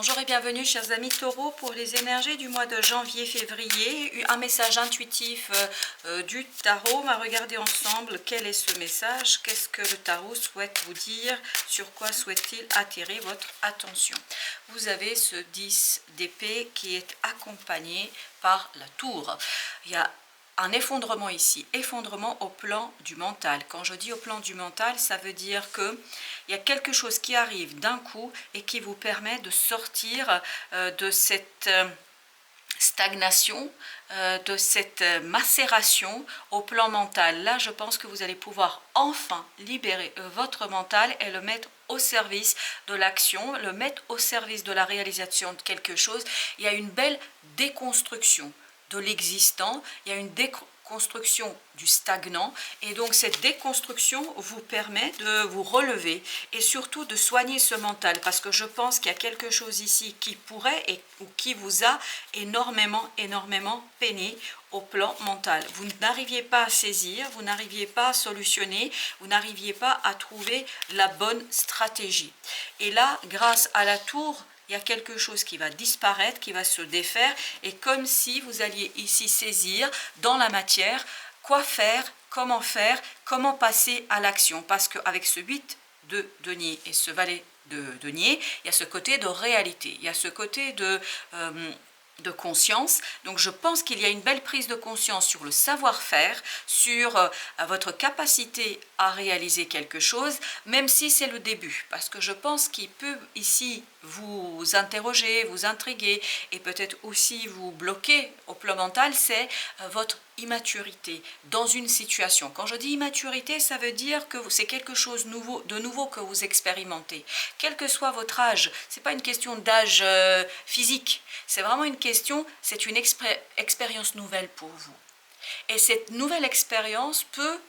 Bonjour et bienvenue chers amis taureaux pour les énergies du mois de janvier-février. Un message intuitif du tarot. On va regarder ensemble quel est ce message, qu'est-ce que le tarot souhaite vous dire, sur quoi souhaite-t-il attirer votre attention. Vous avez ce 10 d'épée qui est accompagné par la tour. Il y a un effondrement ici, effondrement au plan du mental. Quand je dis au plan du mental, ça veut dire que il y a quelque chose qui arrive d'un coup et qui vous permet de sortir de cette stagnation, de cette macération au plan mental. Là, je pense que vous allez pouvoir enfin libérer votre mental et le mettre au service de l'action, le mettre au service de la réalisation de quelque chose. Il y a une belle déconstruction de l'existant, il y a une déconstruction du stagnant et donc cette déconstruction vous permet de vous relever et surtout de soigner ce mental parce que je pense qu'il y a quelque chose ici qui pourrait ou qui vous a énormément peiné au plan mental. Vous n'arriviez pas à saisir, vous n'arriviez pas à solutionner, vous n'arriviez pas à trouver la bonne stratégie. Et là, grâce à la tour, il y a quelque chose qui va disparaître, qui va se défaire, et comme si vous alliez ici saisir dans la matière quoi faire, comment passer à l'action. Parce qu'avec ce 8 de denier et ce valet de denier, il y a ce côté de réalité, il y a ce côté de conscience. Donc je pense qu'il y a une belle prise de conscience sur le savoir-faire, sur votre capacité à réaliser quelque chose, même si c'est le début, parce que je pense qu'il peut ici vous interroger, vous intriguer et peut-être aussi vous bloquer au plan mental, c'est votre immaturité dans une situation. Quand je dis immaturité, ça veut dire que c'est quelque chose de nouveau que vous expérimentez. Quel que soit votre âge, ce n'est pas une question d'âge physique, c'est vraiment une question, c'est une expérience nouvelle pour vous. Et cette nouvelle expérience peut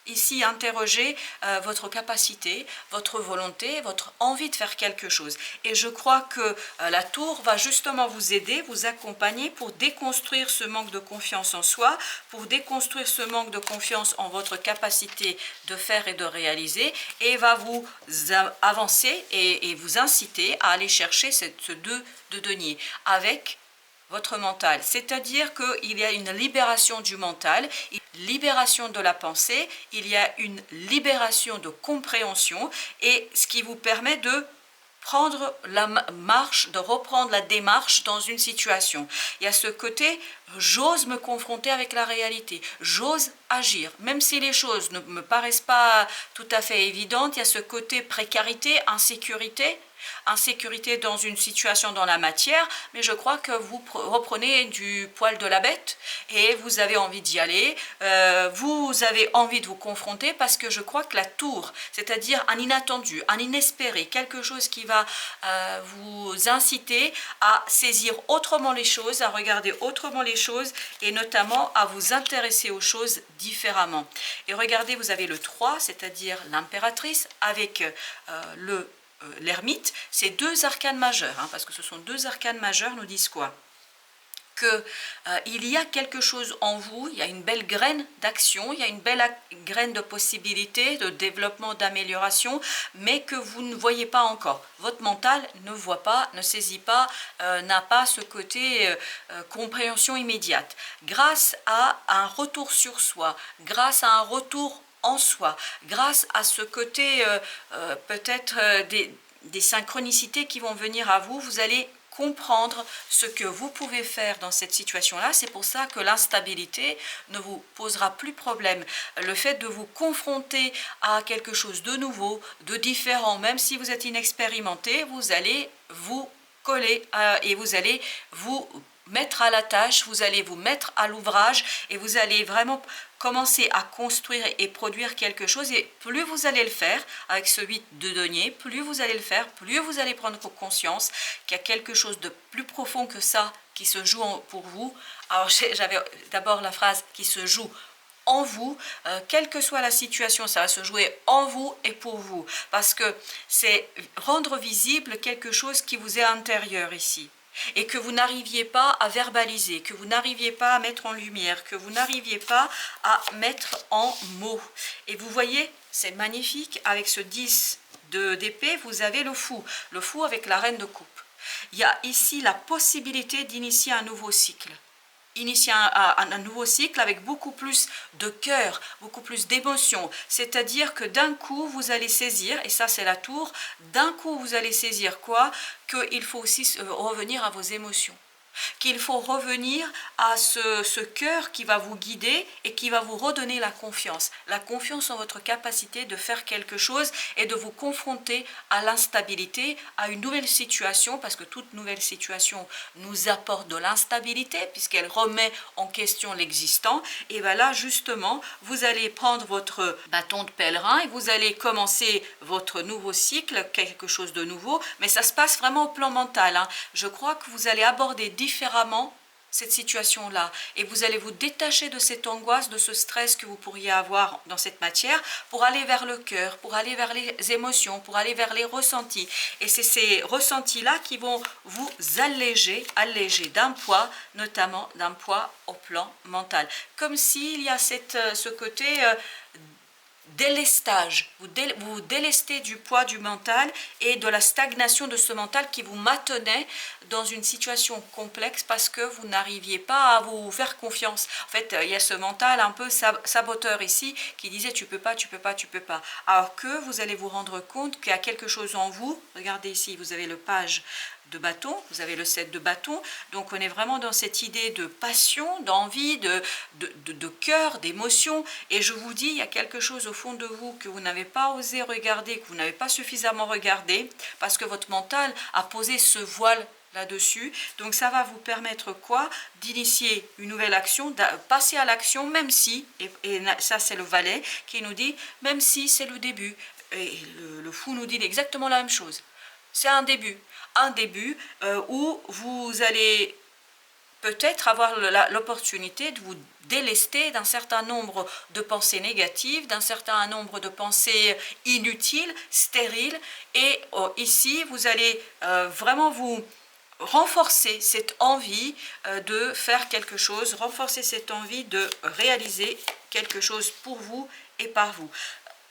ici interroger votre capacité, votre volonté, votre envie de faire quelque chose. Et je crois que la tour va justement vous aider, vous accompagner pour déconstruire ce manque de confiance en soi, pour déconstruire ce manque de confiance en votre capacité de faire et de réaliser, et va vous avancer et vous inciter à aller chercher ce 2 de denier avec votre mental, c'est-à-dire qu'il y a une libération du mental, une libération de la pensée, il y a une libération de compréhension et ce qui vous permet de prendre la marche, de reprendre la démarche dans une situation. Il y a ce côté, j'ose me confronter avec la réalité, j'ose agir, même si les choses ne me paraissent pas tout à fait évidentes, il y a ce côté précarité, insécurité dans une situation dans la matière, mais je crois que vous reprenez du poil de la bête et vous avez envie d'y aller, vous avez envie de vous confronter parce que je crois que la tour, c'est-à-dire un inattendu, un inespéré, quelque chose qui va vous inciter à saisir autrement les choses, à regarder autrement les choses et notamment à vous intéresser aux choses différemment. Et regardez, vous avez le 3, c'est-à-dire l'impératrice avec l'ermite, c'est 2 arcanes majeurs, parce que ce sont 2 arcanes majeurs, nous disent quoi? Il y a quelque chose en vous, il y a une belle graine d'action, il y a une belle graine de possibilité, de développement, d'amélioration, mais que vous ne voyez pas encore. Votre mental ne voit pas, ne saisit pas, n'a pas ce côté compréhension immédiate. Grâce à un retour sur soi, grâce à un retour en soi, grâce à ce côté peut-être des synchronicités qui vont venir à vous, vous allez comprendre ce que vous pouvez faire dans cette situation-là. C'est pour ça que l'instabilité ne vous posera plus problème. Le fait de vous confronter à quelque chose de nouveau, de différent, même si vous êtes inexpérimenté, vous allez vous coller et vous allez vous mettre à la tâche, vous allez vous mettre à l'ouvrage et vous allez vraiment commencer à construire et produire quelque chose et plus vous allez le faire avec ce 8 de denier, plus vous allez le faire, plus vous allez prendre conscience qu'il y a quelque chose de plus profond que ça qui se joue pour vous. Alors j'avais d'abord la phrase qui se joue en vous, quelle que soit la situation, ça va se jouer en vous et pour vous, parce que c'est rendre visible quelque chose qui vous est intérieur ici. Et que vous n'arriviez pas à verbaliser, que vous n'arriviez pas à mettre en lumière, que vous n'arriviez pas à mettre en mots. Et vous voyez, c'est magnifique, avec ce 10 d'épée, vous avez le fou avec la reine de coupe. Il y a ici la possibilité d'initier un nouveau cycle. Initier un nouveau cycle avec beaucoup plus de cœur, beaucoup plus d'émotion. C'est-à-dire que d'un coup, vous allez saisir, et ça c'est la tour, d'un coup vous allez saisir quoi? Qu'il faut aussi revenir à vos émotions. Qu'il faut revenir à ce cœur qui va vous guider et qui va vous redonner la confiance en votre capacité de faire quelque chose et de vous confronter à l'instabilité, à une nouvelle situation, parce que toute nouvelle situation nous apporte de l'instabilité puisqu'elle remet en question l'existant. Et bien là justement, vous allez prendre votre bâton de pèlerin et vous allez commencer votre nouveau cycle, quelque chose de nouveau, mais ça se passe vraiment au plan mental, hein. Je crois que vous allez aborder différemment cette situation-là et vous allez vous détacher de cette angoisse, de ce stress que vous pourriez avoir dans cette matière pour aller vers le cœur, pour aller vers les émotions, pour aller vers les ressentis. Et c'est ces ressentis-là qui vont vous alléger d'un poids, notamment d'un poids au plan mental. Comme s'il y a ce côté délestage, vous délestez du poids du mental et de la stagnation de ce mental qui vous maintenait dans une situation complexe parce que vous n'arriviez pas à vous faire confiance. En fait, il y a ce mental un peu saboteur ici qui disait tu peux pas, tu peux pas, tu peux pas. Alors que vous allez vous rendre compte qu'il y a quelque chose en vous. Regardez ici, vous avez le page de bâton, vous avez le 7 de bâton, donc on est vraiment dans cette idée de passion, d'envie, de cœur, d'émotion, et je vous dis, il y a quelque chose au fond de vous que vous n'avez pas osé regarder, que vous n'avez pas suffisamment regardé, parce que votre mental a posé ce voile là-dessus. Donc ça va vous permettre quoi? D'initier une nouvelle action, de passer à l'action, même si, et ça c'est le valet qui nous dit, même si c'est le début, et le fou nous dit exactement la même chose. C'est un début où vous allez peut-être avoir l'opportunité de vous délester d'un certain nombre de pensées négatives, d'un certain nombre de pensées inutiles, stériles, et ici vous allez vraiment vous renforcer cette envie de faire quelque chose, renforcer cette envie de réaliser quelque chose pour vous et par vous.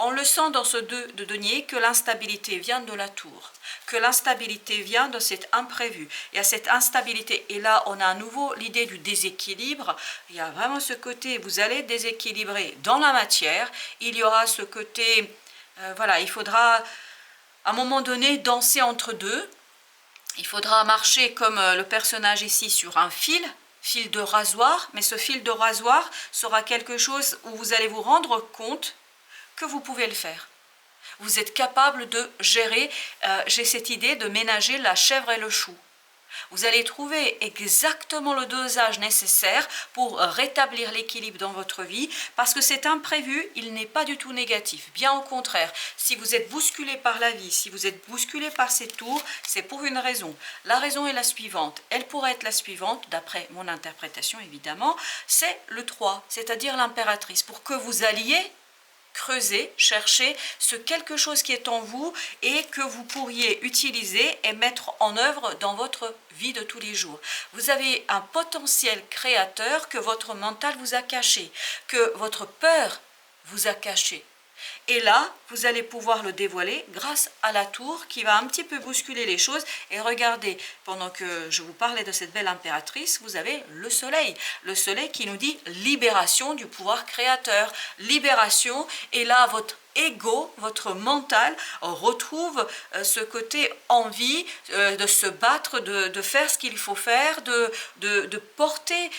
On le sent dans ce 2 de denier que l'instabilité vient de la tour, que l'instabilité vient de cet imprévu. Il y a cette instabilité et là on a à nouveau l'idée du déséquilibre. Il y a vraiment ce côté, vous allez déséquilibrer dans la matière. Il y aura ce côté, voilà, il faudra à un moment donné danser entre deux. Il faudra marcher comme le personnage ici sur un fil de rasoir, mais ce fil de rasoir sera quelque chose où vous allez vous rendre compte que vous pouvez le faire. Vous êtes capable de gérer, j'ai cette idée de ménager la chèvre et le chou. Vous allez trouver exactement le dosage nécessaire pour rétablir l'équilibre dans votre vie, parce que cet imprévu, il n'est pas du tout négatif. Bien au contraire, si vous êtes bousculé par la vie, si vous êtes bousculé par ces tours, c'est pour une raison. La raison est la suivante. Elle pourrait être la suivante, d'après mon interprétation évidemment, c'est le 3, c'est-à-dire l'impératrice, pour que vous alliez creuser, chercher ce quelque chose qui est en vous et que vous pourriez utiliser et mettre en œuvre dans votre vie de tous les jours. Vous avez un potentiel créateur que votre mental vous a caché, que votre peur vous a caché. Et là, vous allez pouvoir le dévoiler grâce à la tour qui va un petit peu bousculer les choses. Et regardez, pendant que je vous parlais de cette belle impératrice, vous avez le soleil. Le soleil qui nous dit libération du pouvoir créateur, libération. Et là, votre ego, votre mental retrouve ce côté envie de se battre, de faire ce qu'il faut faire, de porter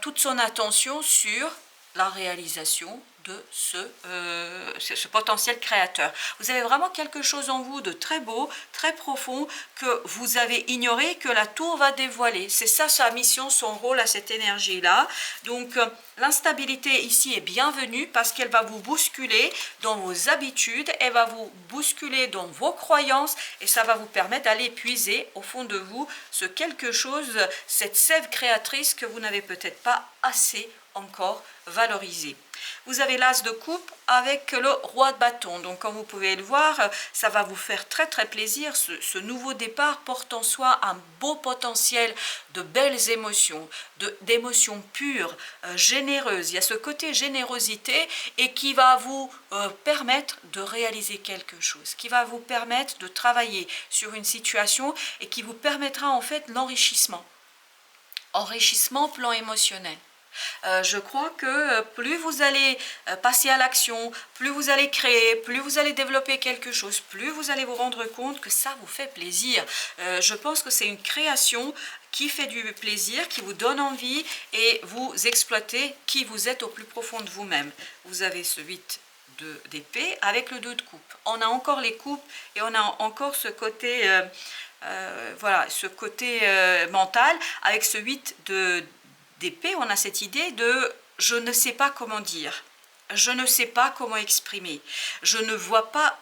toute son attention sur la réalisation de ce potentiel créateur. Vous avez vraiment quelque chose en vous de très beau, très profond, que vous avez ignoré, que la tour va dévoiler. C'est ça sa mission, son rôle à cette énergie-là. Donc, l'instabilité ici est bienvenue parce qu'elle va vous bousculer dans vos habitudes, elle va vous bousculer dans vos croyances et ça va vous permettre d'aller puiser au fond de vous ce quelque chose, cette sève créatrice que vous n'avez peut-être pas assez encore valorisé. Vous avez l'as de coupe avec le roi de bâton. Donc comme vous pouvez le voir, ça va vous faire très très plaisir. Ce nouveau départ porte en soi un beau potentiel de belles émotions, d'émotions pures, généreuses. Il y a ce côté générosité et qui va vous permettre de réaliser quelque chose, qui va vous permettre de travailler sur une situation et qui vous permettra en fait l'enrichissement. Enrichissement plan émotionnel. Je crois que plus vous allez passer à l'action, plus vous allez créer, plus vous allez développer quelque chose, plus vous allez vous rendre compte que ça vous fait plaisir. Je pense que c'est une création qui fait du plaisir, qui vous donne envie et vous exploitez qui vous êtes au plus profond de vous-même. Vous avez ce 8 d'épée avec le 2 de coupe. On a encore les coupes et on a encore ce côté... voilà, ce côté mental avec ce 8 d'épée, on a cette idée de je ne sais pas comment dire, je ne sais pas comment exprimer, je ne vois pas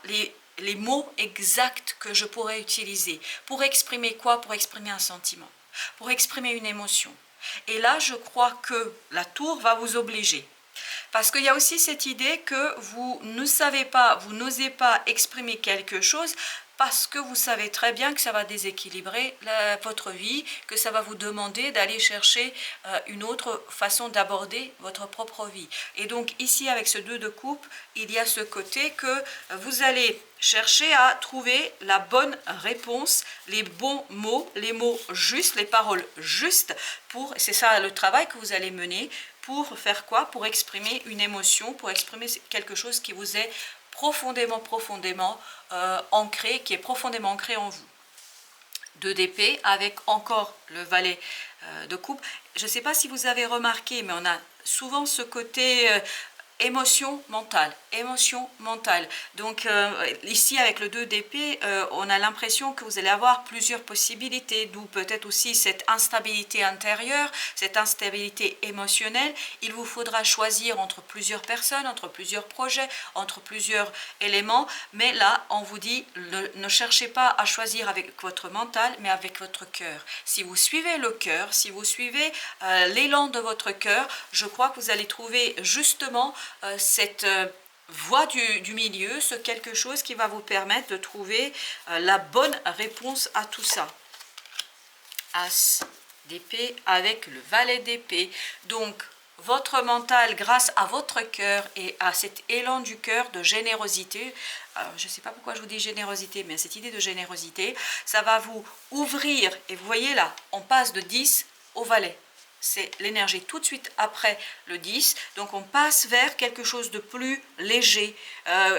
les mots exacts que je pourrais utiliser. Pour exprimer quoi? Pour exprimer un sentiment, pour exprimer une émotion. Et là, je crois que la tour va vous obliger. Parce qu'il y a aussi cette idée que vous ne savez pas, vous n'osez pas exprimer quelque chose parce que vous savez très bien que ça va déséquilibrer votre vie, que ça va vous demander d'aller chercher une autre façon d'aborder votre propre vie. Et donc ici, avec ce 2 de coupe, il y a ce côté que vous allez chercher à trouver la bonne réponse, les bons mots, les mots justes, les paroles justes. C'est ça le travail que vous allez mener. Pour faire quoi? Pour exprimer une émotion, pour exprimer quelque chose qui vous est profondément ancré, qui est profondément ancré en vous. 2 d'épée avec encore le valet de coupe. Je ne sais pas si vous avez remarqué, mais on a souvent ce côté émotion mentale. Donc ici avec le 2 d'épée, on a l'impression que vous allez avoir plusieurs possibilités, d'où peut-être aussi cette instabilité intérieure, cette instabilité émotionnelle. Il vous faudra choisir entre plusieurs personnes, entre plusieurs projets, entre plusieurs éléments, mais là on vous dit ne cherchez pas à choisir avec votre mental, mais avec votre cœur. Si vous suivez le cœur, si vous suivez l'élan de votre cœur, je crois que vous allez trouver justement cette voie du milieu, ce quelque chose qui va vous permettre de trouver la bonne réponse à tout ça. As d'épée avec le valet d'épée. Donc votre mental, grâce à votre cœur et à cet élan du cœur de générosité, alors je ne sais pas pourquoi je vous dis générosité, mais cette idée de générosité, ça va vous ouvrir. Et vous voyez là, on passe de 10 au valet. C'est l'énergie tout de suite après le 10. Donc on passe vers quelque chose de plus léger,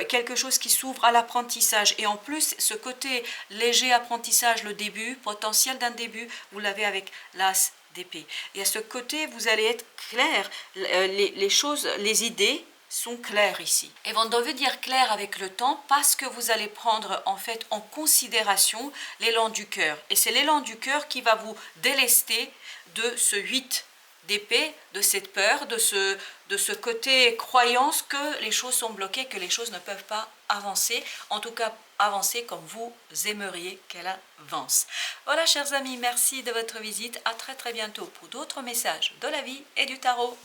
quelque chose qui s'ouvre à l'apprentissage. Et en plus, ce côté léger apprentissage, le début, potentiel d'un début, vous l'avez avec l'as d'épée. Et à ce côté, vous allez être clair, les choses, les idées sont claires ici. Et vont devenir claires avec le temps parce que vous allez prendre en fait en considération l'élan du cœur. Et c'est l'élan du cœur qui va vous délester de ce 8 d'épée, de cette peur, de ce côté croyance que les choses sont bloquées, que les choses ne peuvent pas avancer, en tout cas avancer comme vous aimeriez qu'elle avance. Voilà chers amis, merci de votre visite, à très bientôt pour d'autres messages de la vie et du tarot.